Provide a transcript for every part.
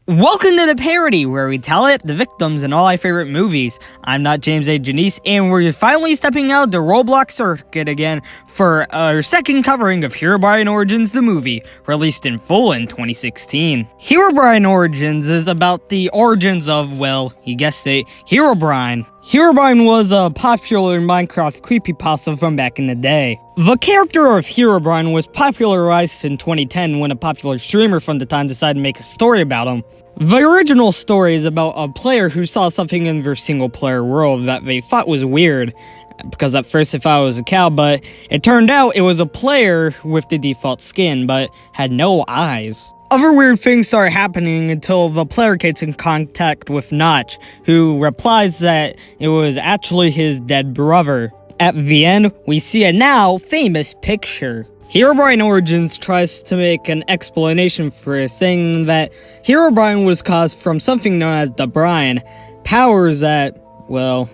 Welcome to the Parody, where we tell it the victims in all our favorite movies. I'm not James A. Janice, and we're finally stepping out the Roblox circuit again for our second covering of Herobrine Origins the movie, released in full in 2016. Herobrine Origins is about the origins of, well, you guessed it, Herobrine. Herobrine was a popular Minecraft creepypasta from back in the day. The character of Herobrine was popularized in 2010 when a popular streamer from the time decided to make a story about him. The original story is about a player who saw something in their single-player world that they thought was weird, because at first they thought it was a cow, but it turned out it was a player with the default skin, but had no eyes. Other weird things start happening until the player gets in contact with Notch, who replies that it was actually his dead brother. At the end, we see a now famous picture. Herobrine Origins tries to make an explanation for it, saying that Herobrine was caused from something known as the brine, powers that, well,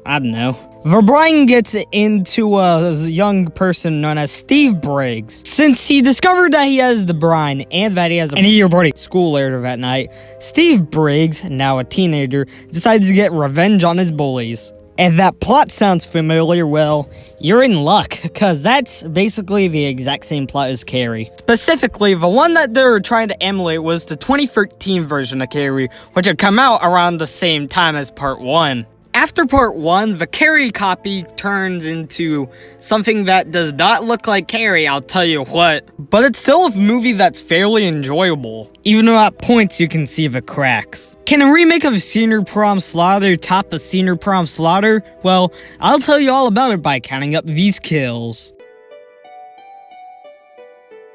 I don't know. The brine gets into a young person known as Steve Briggs. Since he discovered that he has the brine and that he has a reporting school later that night, Steve Briggs, now a teenager, decides to get revenge on his bullies. And that plot sounds familiar, well, you're in luck, because that's basically the exact same plot as Carrie. Specifically, the one that they were trying to emulate was the 2013 version of Carrie, which had come out around the same time as Part 1. After Part 1, the Carrie copy turns into something that does not look like Carrie, I'll tell you what. But it's still a movie that's fairly enjoyable, even though at points you can see the cracks. Can a remake of Senior Prom Slaughter top a Senior Prom Slaughter? Well, I'll tell you all about it by counting up these kills.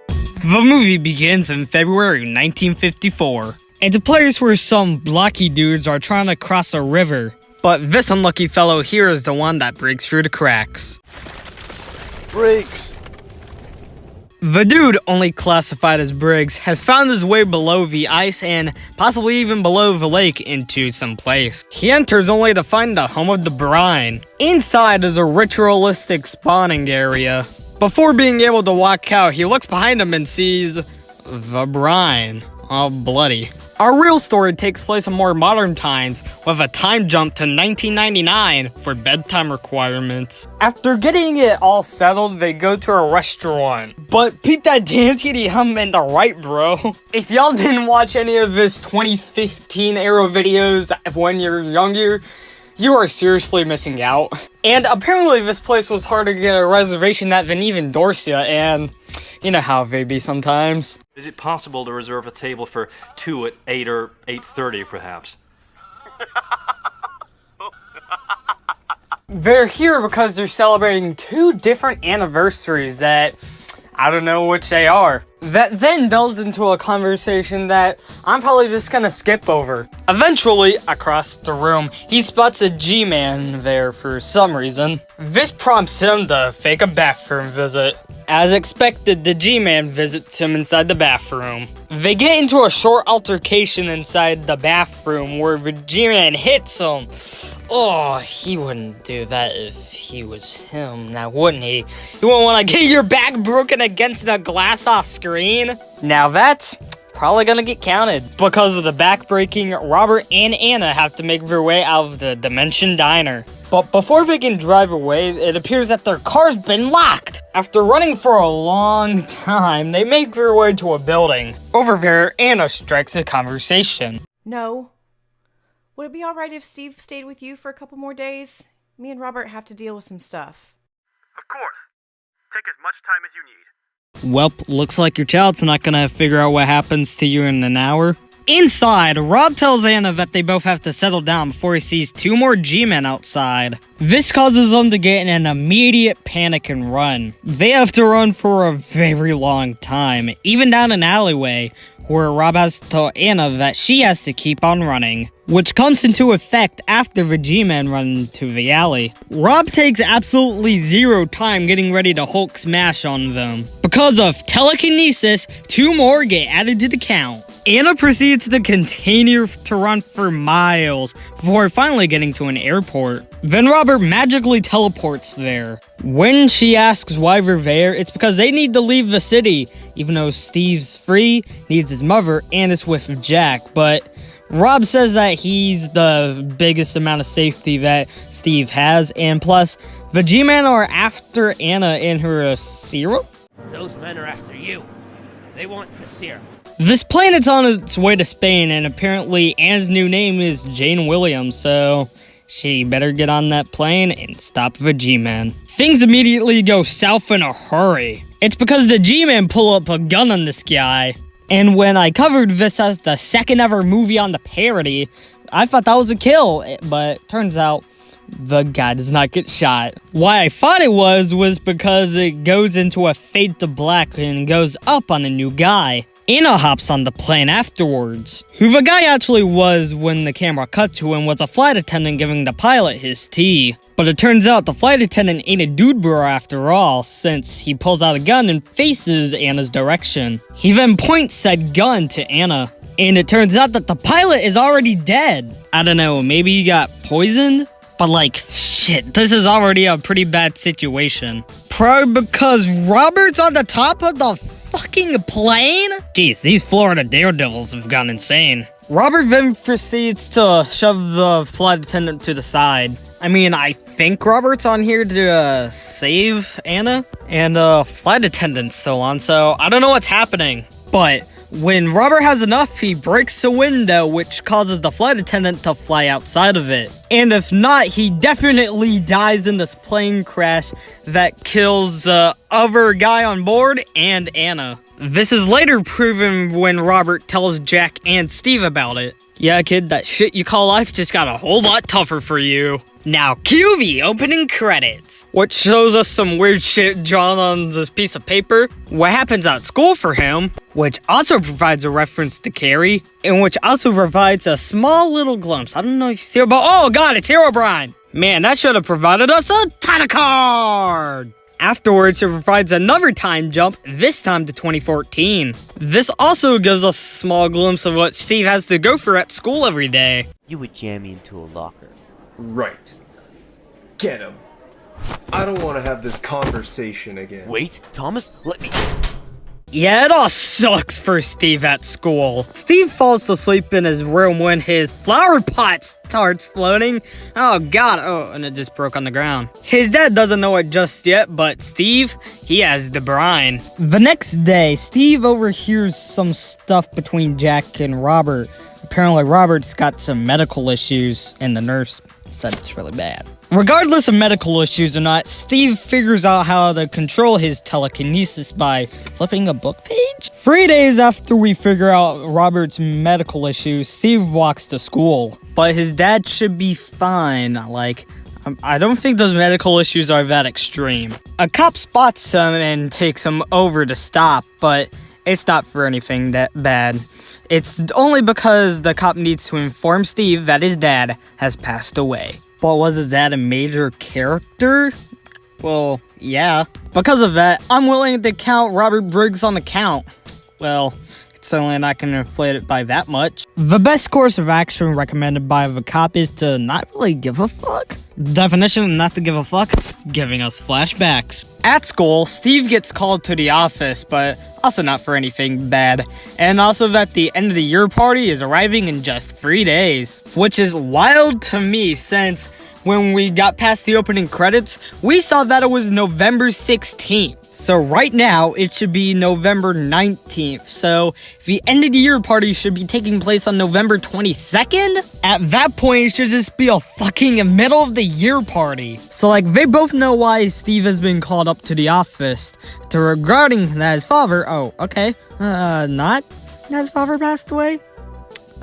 The movie begins in February 1954. It's a place where some blocky dudes are trying to cross a river. But this unlucky fellow here is the one that breaks through the cracks. Briggs! The dude, only classified as Briggs, has found his way below the ice and possibly even below the lake into some place. He enters only to find the home of the brine. Inside is a ritualistic spawning area. Before being able to walk out, he looks behind him and sees the brine, all bloody. Our real story takes place in more modern times, with a time jump to 1999 for bedtime requirements. After getting it all settled, they go to a restaurant. But peep that dance kitty hum in the right, bro. If y'all didn't watch any of this 2015 era videos when you're younger, you are seriously missing out. And apparently this place was hard to get a reservation at than even Dorsia, and you know how they be sometimes. Is it possible to reserve a table for 2 at 8 or 8:30, perhaps? They're here because they're celebrating 2 different anniversaries that I don't know which they are. That then delves into a conversation that I'm probably just gonna skip over. Eventually, across the room, he spots a G-Man there for some reason. This prompts him to fake a bathroom visit. As expected, the G-Man visits him inside the bathroom. They get into a short altercation inside the bathroom where the G-Man hits him. Oh, he wouldn't do that if he was him, now wouldn't he? You wouldn't want to get your back broken against the glass off screen? Now that's probably gonna get counted. Because of the back breaking, Robert and Anna have to make their way out of the Dimension Diner. But before they can drive away, it appears that their car's been locked. After running for a long time, they make their way to a building. Over there, Anna strikes a conversation. No. Would it be alright if Steve stayed with you for a couple more days? Me and Robert have to deal with some stuff. Of course. Take as much time as you need. Welp, looks like your child's not gonna figure out what happens to you in an hour. Inside, Rob tells Anna that they both have to settle down before he sees 2 more G-Men outside. This causes them to get in an immediate panic and run. They have to run for a very long time, even down an alleyway, where Rob has to tell Anna that she has to keep on running, which comes into effect after the G-Men run into the alley. Rob takes absolutely 0 time getting ready to Hulk smash on them. Because of telekinesis, 2 more get added to the count. Anna proceeds to continue to run for miles before finally getting to an airport. Then Robert magically teleports there. When she asks why they're there, it's because they need to leave the city, even though Steve's free, needs his mother, and is with Jack. But Rob says that he's the biggest amount of safety that Steve has, and plus, the G-Men are after Anna and her serum? Those men are after you. They want the serum. This planet's on its way to Spain, and apparently Anne's new name is Jane Williams, so she better get on that plane and stop the G-Men. Things immediately go south in a hurry. It's because the G-Men pull up a gun on this guy. And when I covered this as the second ever movie on the Parody, I thought that was a kill, but turns out the guy does not get shot. Why I thought it was because it goes into a fade to black and goes up on a new guy. Anna hops on the plane afterwards. Who the guy actually was when the camera cut to him was a flight attendant giving the pilot his tea. But it turns out the flight attendant ain't a dude bro after all, since he pulls out a gun and faces Anna's direction. He then points said gun to Anna. And it turns out that the pilot is already dead. I don't know, maybe he got poisoned? But like, shit, this is already a pretty bad situation. Probably because Robert's on the top of the fucking plane? Jeez, these Florida daredevils have gone insane. Robert then proceeds to shove the flight attendant to the side. I mean, I think Robert's on here to save Anna, and flight attendant's still on, so I don't know what's happening. But when Robert has enough, he breaks a window, which causes the flight attendant to fly outside of it. And if not, he definitely dies in this plane crash that kills the other guy on board and Anna. This is later proven when Robert tells Jack and Steve about it. Yeah, kid, that shit you call life just got a whole lot tougher for you. Now, cue the opening credits, which shows us some weird shit drawn on this piece of paper, what happens at school for him, which also provides a reference to Carrie, and which also provides a small little glimpse. I don't know if you see it, but oh god, it's Herobrine! Man, that should have provided us a title card! Afterwards, it provides another time jump, this time to 2014. This also gives us a small glimpse of what Steve has to go through at school every day. You would jam me into a locker. Right. Get him. I don't want to have this conversation again. Wait, Thomas, let me... Yeah, it all sucks for Steve at school. Steve falls asleep in his room when his flower pot starts floating. Oh god, oh, and it just broke on the ground. His dad doesn't know it just yet, but Steve, he has the brine. The next day, Steve overhears some stuff between Jack and Robert. Apparently Robert's got some medical issues, and the nurse said it's really bad. Regardless of medical issues or not, Steve figures out how to control his telekinesis by flipping a book page. 3 days after we figure out Robert's medical issues, Steve walks to school. But his dad should be fine. Like, I don't think those medical issues are that extreme. A cop spots him and takes him over to stop, but it's not for anything that bad. It's only because the cop needs to inform Steve that his dad has passed away. But was his dad a major character? Well, yeah. Because of that, I'm willing to count Robert Briggs on the count. Well, it's certainly not going to inflate it by that much. The best course of action recommended by the cop is to not really give a fuck. Definition of not to give a fuck? Giving us flashbacks. At school, Steve gets called to the office, but also not for anything bad. And also that the end of the year party is arriving in just 3 days. Which is wild to me since when we got past the opening credits, we saw that it was November 16th. So right now, it should be November 19th. So the end of the year party should be taking place on November 22nd? At that point, it should just be a fucking middle of the year party. So like, they both know why Steve has been called up to the office to regarding that his father, oh, okay, not that his father passed away?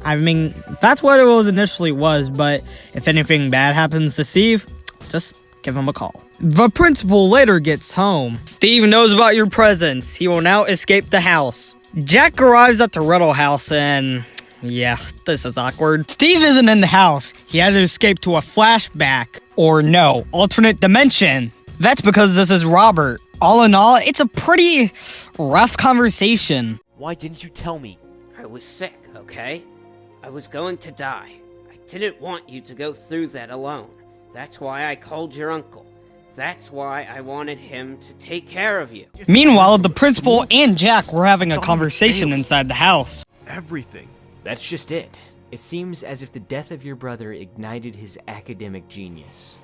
I mean, that's what it initially was, but if anything bad happens to Steve, just give him a call. The principal later gets home. Steve knows about your presence. He will now escape the house. Jack arrives at the Riddle house and... yeah, this is awkward. Steve isn't in the house. He had to escape to a flashback. Or no, alternate dimension. That's because this is Robert. All in all, it's a pretty rough conversation. Why didn't you tell me? I was sick, okay? I was going to die. I didn't want you to go through that alone. That's why I called your uncle. That's why I wanted him to take care of you. Meanwhile, the principal and Jack were having a conversation inside the house. Everything. That's just it. It seems as if the death of your brother ignited his academic genius.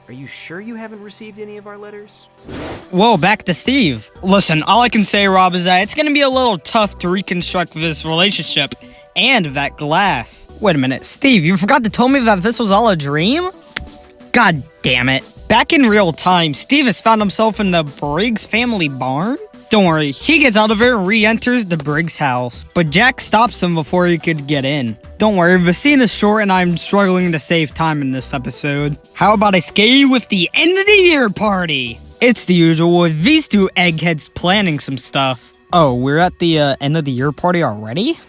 Are you sure you haven't received any of our letters? Whoa, back to Steve. Listen, all I can say, Rob, is that it's gonna be a little tough to reconstruct this relationship and that glass. Wait a minute, Steve, you forgot to tell me that this was all a dream? God damn it. Back in real time, Steve has found himself in the Briggs family barn. Don't worry, he gets out of it and re-enters the Briggs house. But Jack stops him before he could get in. Don't worry, the scene is short and I'm struggling to save time in this episode. How about I scare you with the end of the year party? It's the usual with these two eggheads planning some stuff. Oh, we're at the end of the year party already?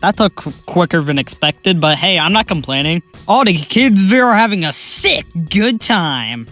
That took quicker than expected, but hey, I'm not complaining. All the kids there are having a sick good time.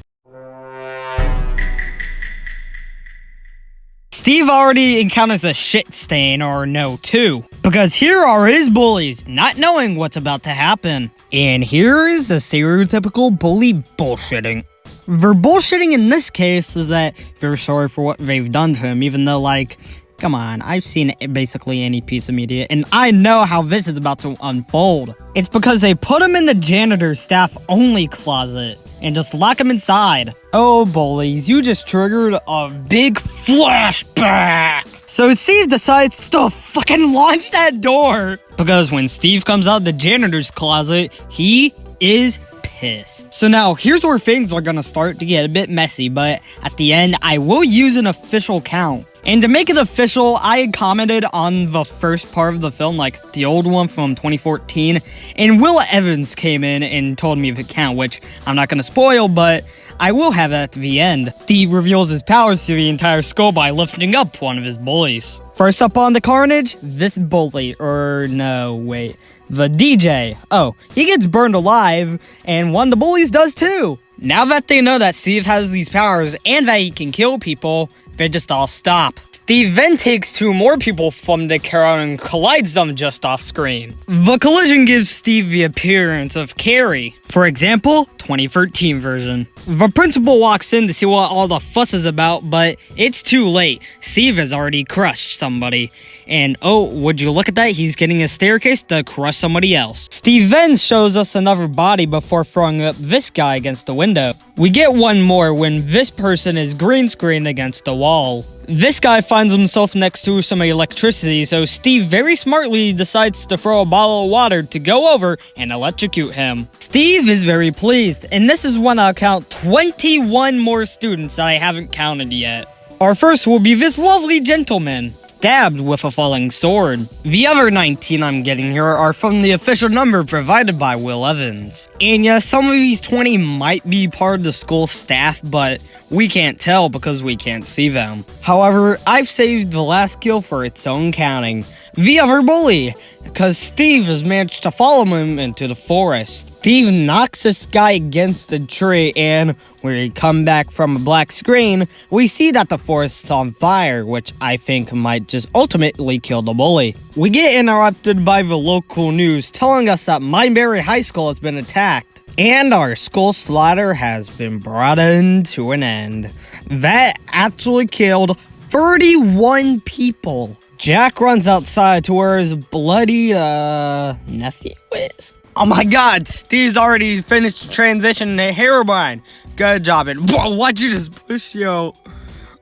Steve already encounters a shit stain, or no, two, because here are his bullies, not knowing what's about to happen. And here is the stereotypical bully bullshitting. Their bullshitting in this case is that they're sorry for what they've done to him, even though, like, come on, I've seen basically any piece of media, and I know how this is about to unfold. It's because they put him in the janitor's staff-only closet and just lock him inside. Oh, bullies, you just triggered a big flashback! So Steve decides to fucking launch that door! Because when Steve comes out of the janitor's closet, he is pissed. So now, here's where things are gonna start to get a bit messy, but at the end, I will use an official count. And to make it official, I had commented on the first part of the film, like the old one from 2014, and Will Evans came in and told me the count, which I'm not gonna spoil, but I will have it at the end. Steve reveals his powers to the entire school by lifting up one of his bullies. First up on the carnage, this bully, the DJ. Oh, he gets burned alive, and one of the bullies does too. Now that they know that Steve has these powers and that he can kill people, they just all stop. Steve then takes two more people from the crowd and collides them just off screen. The collision gives Steve the appearance of Carrie. For example, 2013 version. The principal walks in to see what all the fuss is about, but it's too late. Steve has already crushed somebody. And oh, would you look at that? He's getting a staircase to crush somebody else. Steve then shows us another body before throwing up this guy against the window. We get one more when this person is green screened against the wall. This guy finds himself next to some electricity, so Steve very smartly decides to throw a bottle of water to go over and electrocute him. Steve is very pleased, and this is when I'll count 21 more students that I haven't counted yet. Our first will be this lovely gentleman, stabbed with a falling sword. The other 19 I'm getting here are from the official number provided by Will Evans. And yes, some of these 20 might be part of the school staff, but we can't tell because we can't see them. However, I've saved the last kill for its own counting. The other bully, because Steve has managed to follow him into the forest. Steve knocks this guy against a tree, and when we come back from a black screen, we see that the forest is on fire, which I think might just ultimately kill the bully. We get interrupted by the local news telling us that Mineberry High School has been attacked, and our school slaughter has been brought to an end. That actually killed 31 people. Jack runs outside to where his bloody, nephew is. Oh my god, Steve's already finished the transition to Herobrine. Good job, and whoa, why'd you just push your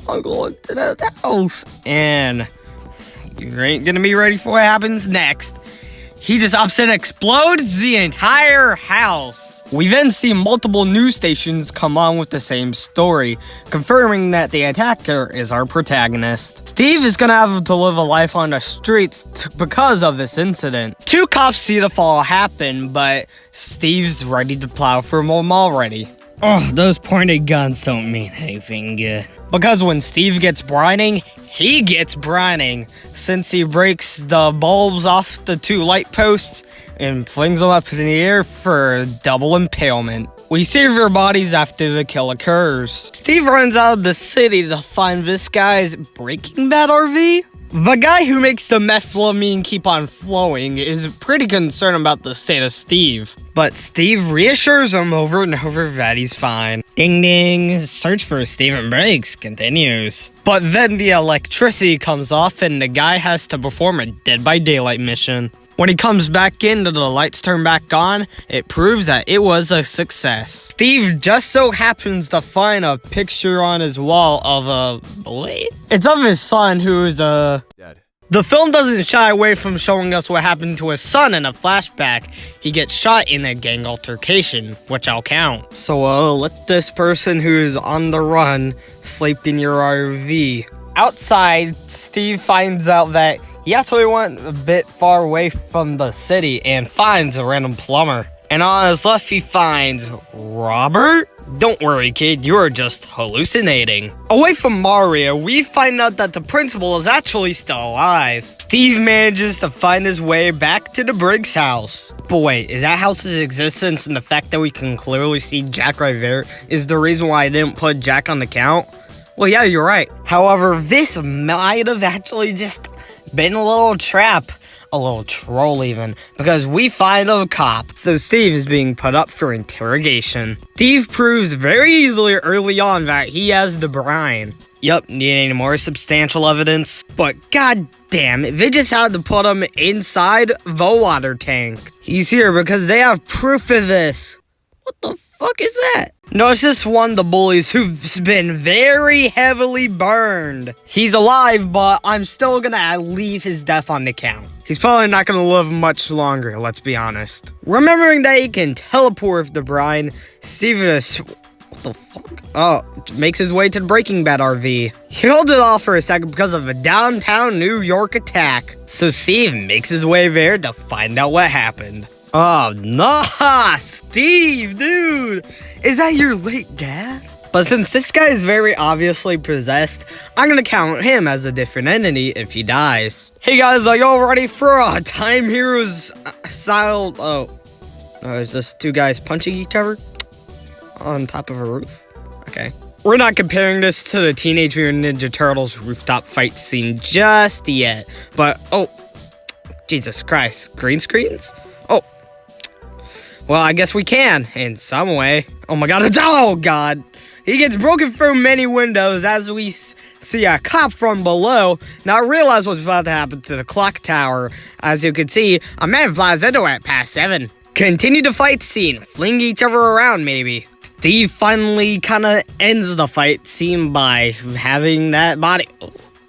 uncle into the house? And you ain't gonna be ready for what happens next. He just ups and explodes the entire house. We then see multiple news stations come on with the same story, confirming that the attacker is our protagonist. Steve is gonna have to live a life on the streets because of this incident. Two cops see the fall happen, but Steve's ready to plow through them already. Oh, those pointed guns don't mean anything good. Because when Steve gets brining, he gets brining, since he breaks the bulbs off the two light posts and flings them up in the air for double impalement. We save their bodies after the kill occurs. Steve runs out of the city to find this guy's Breaking Bad RV. The guy who makes the methamphetamine keep on flowing is pretty concerned about the state of Steve. But Steve reassures him over and over that he's fine. Ding ding, search for Stephen Briggs continues. But then the electricity comes off and the guy has to perform a Dead by Daylight mission. When he comes back in and the lights turn back on, it proves that it was a success. Steve just so happens to find a picture on his wall of a boy. It's of his son who's dead. The film doesn't shy away from showing us what happened to his son in a flashback. He gets shot in a gang altercation, which I'll count. So let this person who's on the run sleep in your RV. Outside, Steve finds out that he actually went a bit far away from the city and finds a random plumber. And on his left, he finds Robert? Don't worry, kid, you are just hallucinating. Away from Mario, we find out that the principal is actually still alive. Steve manages to find his way back to the Briggs house. But wait, is that house's existence and the fact that we can clearly see Jack right there is the reason why I didn't put Jack on the count? Well, yeah, you're right. However, this might have actually just been a little trap. A little troll even, because we find a cop. So Steve is being put up for interrogation. Steve proves very easily early on that he has the brine. Yep, need any more substantial evidence? But goddamn, they just had to put him inside the water tank. He's here because they have proof of this. What the fuck is that? No, it's just one of the bullies who's been very heavily burned. He's alive, but I'm still gonna leave his death on the count. He's probably not gonna live much longer, let's be honest. Remembering that he can teleport the brine, Steve is... What the fuck? Oh, makes his way to the Breaking Bad RV. He holds it off for a second because of a downtown New York attack. So Steve makes his way there to find out what happened. Oh, nah, Steve, dude. Is that your late dad? But since this guy is very obviously possessed, I'm gonna count him as a different entity if he dies. Hey guys, are y'all ready for a Time Heroes style? Oh, is this two guys punching each other on top of a roof? Okay. We're not comparing this to the Teenage Mutant Ninja Turtles rooftop fight scene just yet. But, oh, Jesus Christ, green screens? Oh. Well, I guess we can, in some way. Oh my god, oh god! He gets broken through many windows as we see a cop from below not realize what's about to happen to the clock tower. As you can see, a man flies into it at past 7. Continue the fight scene, fling each other around maybe. Steve finally kinda ends the fight scene by having that body...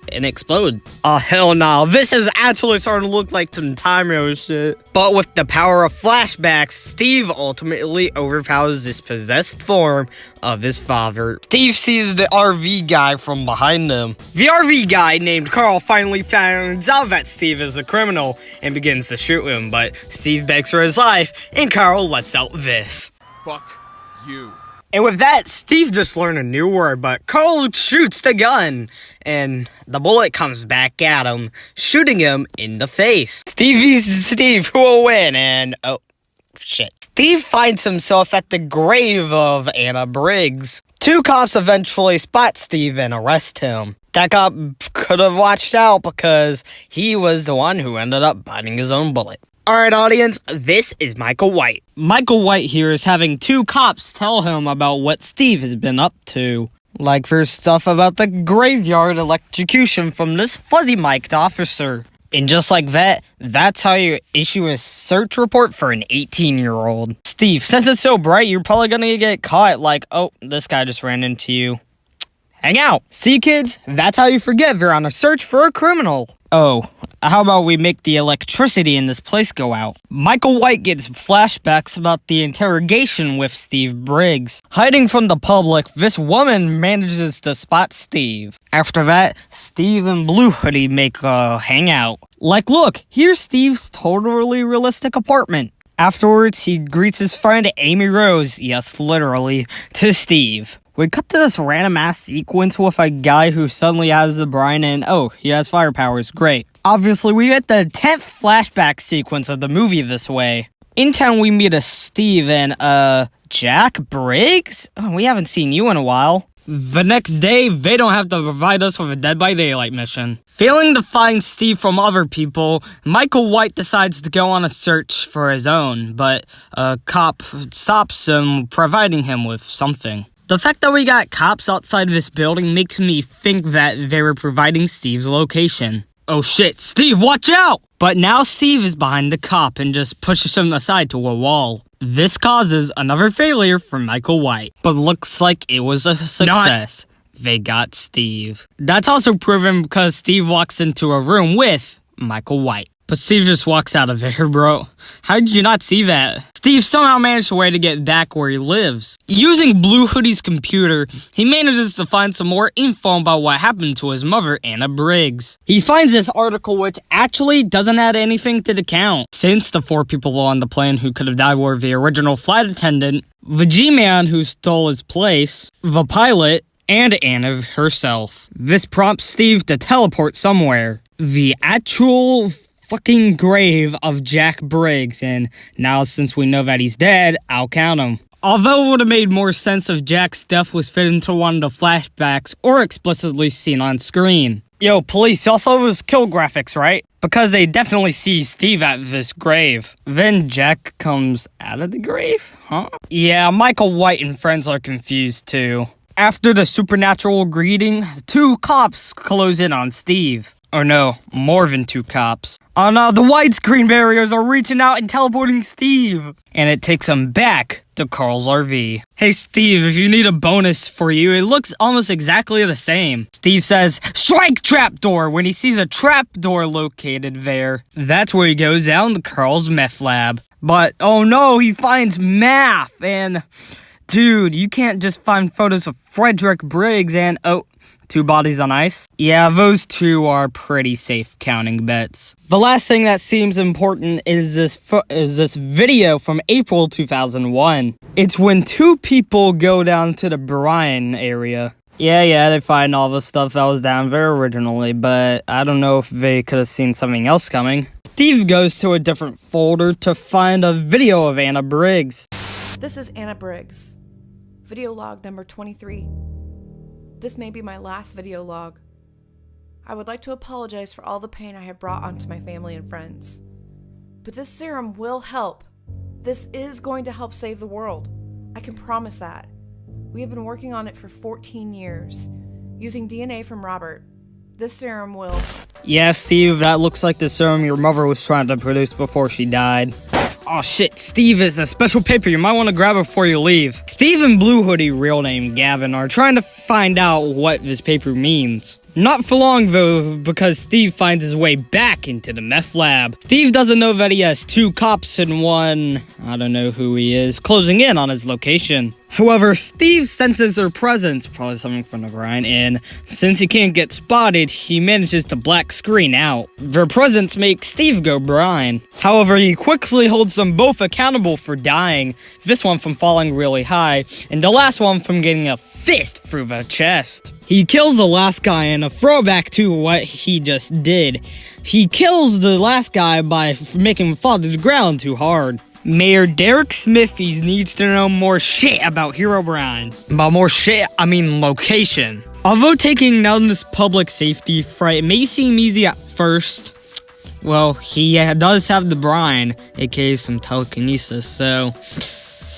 and explode. Oh, hell no. This is actually starting to look like some Time Hero shit. But with the power of flashbacks, Steve ultimately overpowers this possessed form of his father. Steve sees the RV guy from behind him. The RV guy named Carl finally finds out that Steve is a criminal and begins to shoot him, but Steve begs for his life and Carl lets out this. Fuck you. And with that, Steve just learned a new word, but Carl shoots the gun, and the bullet comes back at him, shooting him in the face. Steve who will win, and oh, shit. Steve finds himself at the grave of Anna Briggs. 2 cops eventually spot Steve and arrest him. That cop could have watched out because he was the one who ended up biting his own bullet. Alright audience, this is Michael White. Michael White here is having 2 cops tell him about what Steve has been up to. Like for stuff about the graveyard electrocution from this fuzzy-mic'd officer. And just like that, that's how you issue a search report for an 18-year-old. Steve, since it's so bright, you're probably gonna get caught like, oh, this guy just ran into you. Hang out. See, kids? That's how you forget they're on a search for a criminal. Oh, how about we make the electricity in this place go out? Michael White gets flashbacks about the interrogation with Steve Briggs. Hiding from the public, this woman manages to spot Steve. After that, Steve and Blue Hoodie make a hangout. Like, look, here's Steve's totally realistic apartment. Afterwards, he greets his friend Amy Rose, yes, literally, to Steve. We cut to this random-ass sequence with a guy who suddenly has the brine and, oh, he has fire powers, great. Obviously, we get the 10th flashback sequence of the movie this way. In town, we meet a Steve and, Jack Briggs? Oh, we haven't seen you in a while. The next day, they don't have to provide us with a Dead by Daylight mission. Failing to find Steve from other people, Michael White decides to go on a search for his own, but a cop stops him, providing him with something. The fact that we got cops outside of this building makes me think that they were providing Steve's location. Oh shit, Steve, watch out! But now Steve is behind the cop and just pushes him aside to a wall. This causes another failure for Michael White, but looks like it was a success. They got Steve. That's also proven because Steve walks into a room with Michael White. But Steve just walks out of there, bro. How did you not see that? Steve somehow managed a way to get back where he lives. Using Blue Hoodie's computer, he manages to find some more info about what happened to his mother, Anna Briggs. He finds this article which actually doesn't add anything to the count, since the 4 people on the plane who could have died were the original flight attendant, the G-Man who stole his place, the pilot, and Anna herself. This prompts Steve to teleport somewhere. The actual fucking grave of Jack Briggs, and now since we know that he's dead, I'll count him. Although it would have made more sense if Jack's death was fit into one of the flashbacks or explicitly seen on screen. Yo, police, y'all saw those kill graphics, right? Because they definitely see Steve at this grave. Then Jack comes out of the grave? Huh? Yeah, Michael White and friends are confused too. After the supernatural greeting, 2 cops close in on Steve. Or no, more than 2 cops. Oh no, the widescreen barriers are reaching out and teleporting Steve. And it takes him back to Carl's RV. Hey Steve, if you need a bonus for you, it looks almost exactly the same. Steve says, "Strike trapdoor," when he sees a trapdoor located there. That's where he goes down to Carl's meth lab. But, oh no, he finds math, and dude, you can't just find photos of Frederick Briggs and, 2 bodies on ice? Yeah, those 2 are pretty safe counting bets. The last thing that seems important is this video from April 2001. It's when 2 people go down to the brine area. Yeah, they find all the stuff that was down there originally, but I don't know if they could have seen something else coming. Steve goes to a different folder to find a video of Anna Briggs. This is Anna Briggs. Video log number 23. This may be my last video log. I would like to apologize for all the pain I have brought onto my family and friends. But this serum will help. This is going to help save the world. I can promise that. We have been working on it for 14 years, using DNA from Robert. This serum will... Yeah, Steve, that looks like the serum your mother was trying to produce before she died. Oh shit, Steve is a special paper. You might want to grab it before you leave. Steve and Blue Hoodie, real name Gavin, are trying to find out what this paper means. Not for long though, because Steve finds his way back into the meth lab. Steve doesn't know that he has 2 cops and 1, I don't know who he is, closing in on his location. However, Steve senses their presence, probably something from the brine, and since he can't get spotted, he manages to black screen out. Their presence makes Steve go brine. However, he quickly holds them both accountable for dying, this one from falling really high, and the last one from getting a fist through the chest. He kills the last guy in a throwback to what he just did. He kills the last guy by making him fall to the ground too hard. Mayor Derek Smithies needs to know more shit about Herobrine. By more shit, I mean location. Although taking down this public safety threat may seem easy at first, well, he does have the brine, aka some telekinesis, so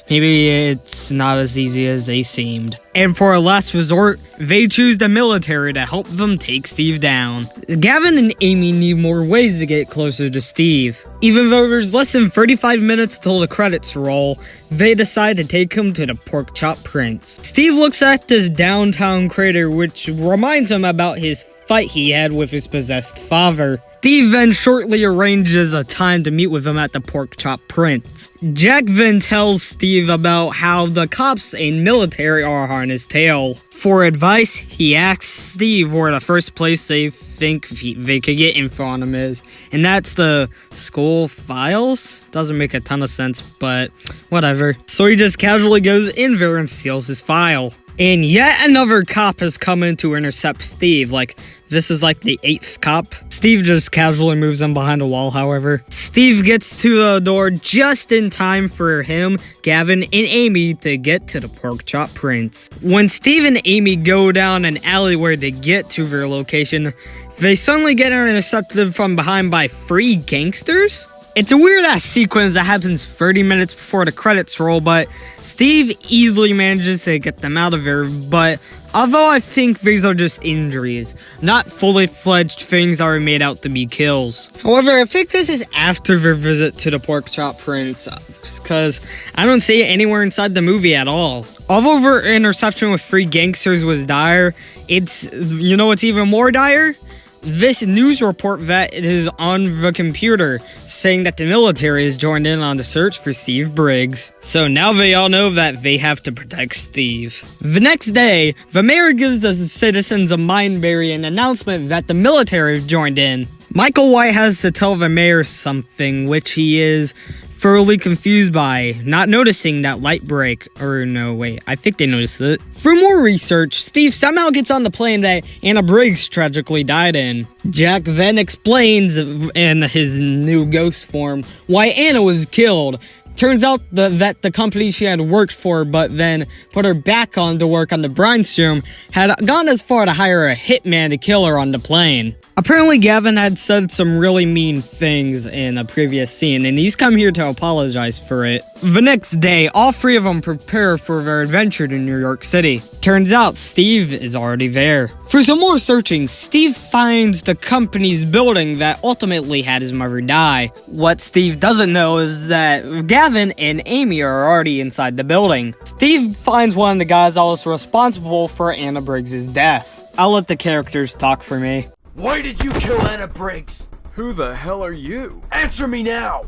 maybe it's not as easy as they seemed. And for a last resort, they choose the military to help them take Steve down. Gavin and Amy need more ways to get closer to Steve. Even though there's less than 35 minutes till the credits roll, they decide to take him to the Pork Chop Prince. Steve looks at this downtown crater, which reminds him about his fight he had with his possessed father. Steve then shortly arranges a time to meet with him at the Pork Chop Prince. Jack then tells Steve about how the cops and military are on his tail. For advice, he asks Steve where the first place they think they could get info on him is, and that's the school files? Doesn't make a ton of sense, but whatever. So he just casually goes in there and steals his file. And yet another cop has come in to intercept Steve, like This is like the 8th cop. Steve just casually moves him behind a wall, however. Steve gets to the door just in time for him, Gavin, and Amy to get to the pork chop prince. When Steve and Amy go down an alleyway to get to their location, they suddenly get intercepted from behind by 3 gangsters? It's a weird-ass sequence that happens 30 minutes before the credits roll, but Steve easily manages to get them out of there, but although I think these are just injuries, not fully fledged things that are made out to be kills. However, I think this is after their visit to the pork chop prince, because I don't see it anywhere inside the movie at all. Although their interception with 3 gangsters was dire, you know what's even more dire? This news report that is on the computer saying that the military has joined in on the search for Steve Briggs. So now they all know that they have to protect Steve. The next day, the mayor gives the citizens of Mineberry an announcement that the military have joined in. Michael White has to tell the mayor something, which he is thoroughly confused by, not noticing that light break. Or no, wait, I think they noticed it. Through more research, Steve somehow gets on the plane that Anna Briggs tragically died in. Jack then explains in his new ghost form why Anna was killed. Turns out that the company she had worked for but then put her back on to work on the Brainstorm had gone as far to hire a hitman to kill her on the plane. Apparently Gavin had said some really mean things in a previous scene, and he's come here to apologize for it. The next day, all 3 of them prepare for their adventure to New York City. Turns out Steve is already there. Through some more searching, Steve finds the company's building that ultimately had his mother die. What Steve doesn't know is that Gavin and Amy are already inside the building. Steve finds one of the guys that was responsible for Anna Briggs' death. I'll let the characters talk for me. Why did you kill Anna Briggs? Who the hell are you? Answer me now!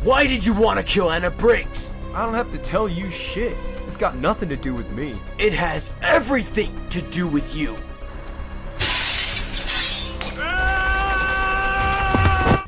Why did you want to kill Anna Briggs? I don't have to tell you shit. It's got nothing to do with me. It has everything to do with you.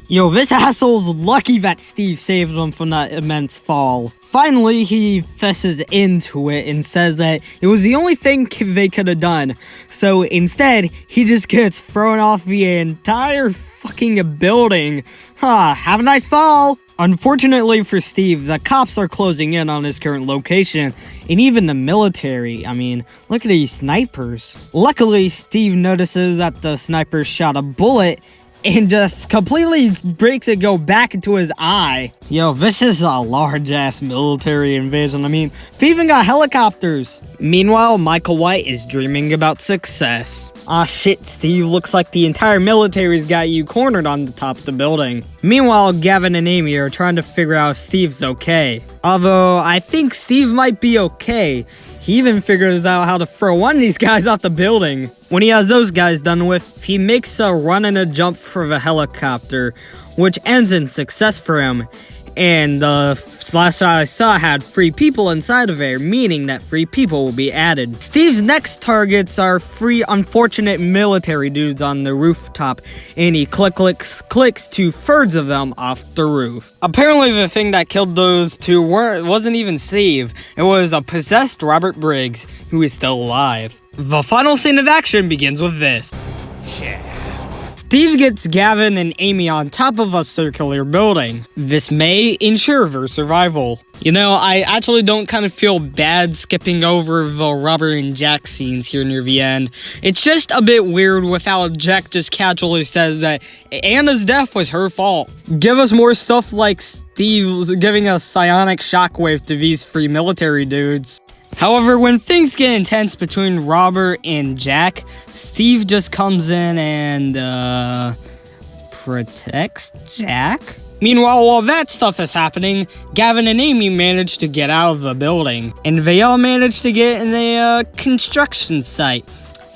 Yo, this asshole's lucky that Steve saved him from that immense fall. Finally, he fesses into it and says that it was the only thing they could have done. So instead, he just gets thrown off the entire fucking building. Have a nice fall! Unfortunately for Steve, the cops are closing in on his current location, and even the military. I mean, look at these snipers. Luckily, Steve notices that the sniper shot a bullet and just completely breaks it go back into his eye. Yo, this is a large-ass military invasion. I mean, they even got helicopters. Meanwhile, Michael White is dreaming about success. Ah shit, Steve, looks like the entire military's got you cornered on the top of the building. Meanwhile, Gavin and Amy are trying to figure out if Steve's okay. Although, I think Steve might be okay. He even figures out how to throw one of these guys out the building. When he has those guys done with, he makes a run and a jump for the helicopter, which ends in success for him. And the last shot I saw had 3 people inside of there, meaning that 3 people will be added. Steve's next targets are 3 unfortunate military dudes on the rooftop, and he clicks 2/3 of them off the roof. Apparently the thing that killed those 2 wasn't even Steve. It was a possessed Robert Briggs, who is still alive. The final scene of action begins with this. Steve gets Gavin and Amy on top of a circular building. This may ensure their survival. You know, I actually don't kind of feel bad skipping over the Robert and Jack scenes here near the end. It's just a bit weird with how Jack just casually says that Anna's death was her fault. Give us more stuff like Steve giving a psionic shockwave to these 3 military dudes. However, when things get intense between Robert and Jack, Steve just comes in and, protects Jack? Meanwhile, while that stuff is happening, Gavin and Amy manage to get out of the building, and they all manage to get in a, construction site.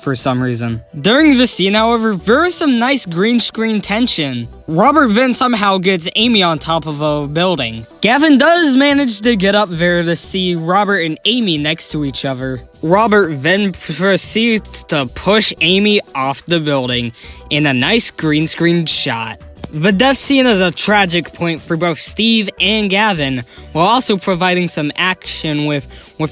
For some reason. During this scene, however, there is some nice green screen tension. Robert then somehow gets Amy on top of a building. Gavin does manage to get up there to see Robert and Amy next to each other. Robert then proceeds to push Amy off the building in a nice green screen shot. The death scene is a tragic point for both Steve and Gavin, while also providing some action with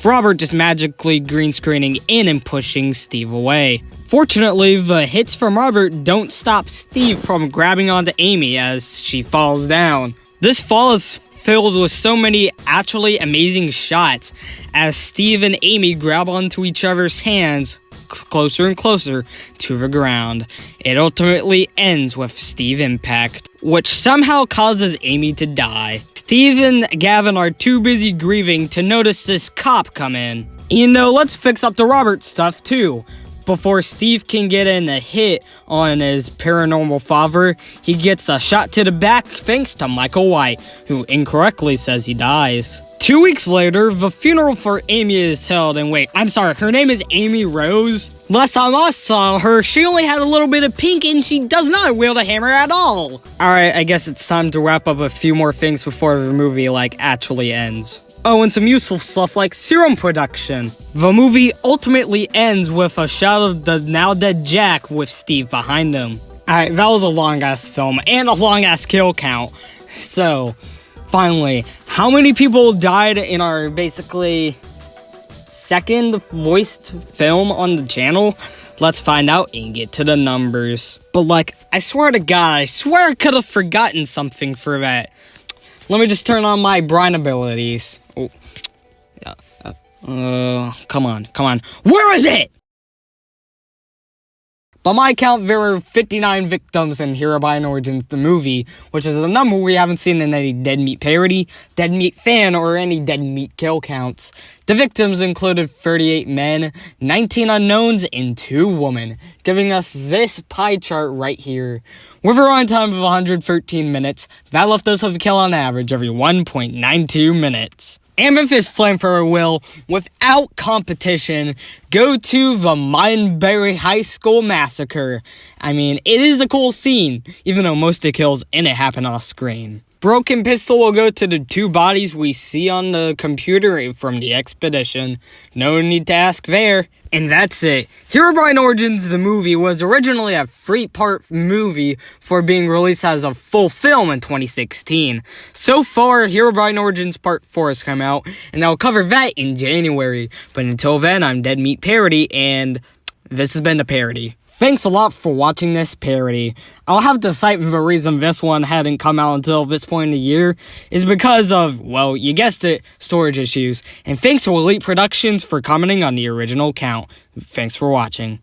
Robert just magically green screening in and pushing Steve away. Fortunately, the hits from Robert don't stop Steve from grabbing onto Amy as she falls down. This fall is filled with so many actually amazing shots as Steve and Amy grab onto each other's hands closer and closer to the ground. It ultimately ends with Steve impact, which somehow causes Amy to die. Steve and Gavin are too busy grieving to notice this cop come in. Let's fix up the Robert stuff too. Before Steve can get in a hit on his paranormal father, he gets a shot to the back thanks to Michael White, who incorrectly says he dies. 2 weeks later, the funeral for Amy is held, and wait, I'm sorry, her name is Amy Rose? Last time I saw her, she only had a little bit of pink and she does not wield a hammer at all. Alright, I guess it's time to wrap up a few more things before the movie, actually ends. Oh, and some useful stuff like serum production. The movie ultimately ends with a shot of the now dead Jack with Steve behind him. Alright, that was a long-ass film and a long-ass kill count. So, finally, how many people died in our basically second voiced film on the channel? Let's find out and get to the numbers. But I swear to God, I swear I could have forgotten something for that. Let me just turn on my Brine abilities. Oh, yeah. Come on. Where is it? By my count, there were 59 victims in Herobrine Origins, the movie, which is a number we haven't seen in any Dead Meat parody, Dead Meat fan, or any Dead Meat kill counts. The victims included 38 men, 19 unknowns, and 2 women, giving us this pie chart right here. With a runtime of 113 minutes, that left us with a kill on average every 1.92 minutes. And if this flamethrower will, without competition, go to the Mineberry High School Massacre. I mean, it is a cool scene, even though most of the kills in it happen off screen. Broken Pistol will go to the 2 bodies we see on the computer from the expedition. No need to ask there. And that's it. Herobrine Origins, the movie, was originally a 3-part movie for being released as a full film in 2016. So far, Herobrine Origins Part 4 has come out, and I'll cover that in January. But until then, I'm Dead Meat Parody, and this has been the parody. Thanks a lot for watching this parody. I'll have to cite the reason this one hadn't come out until this point in the year is because of, well, you guessed it, storage issues. And thanks to Elite Productions for commenting on the original count. Thanks for watching.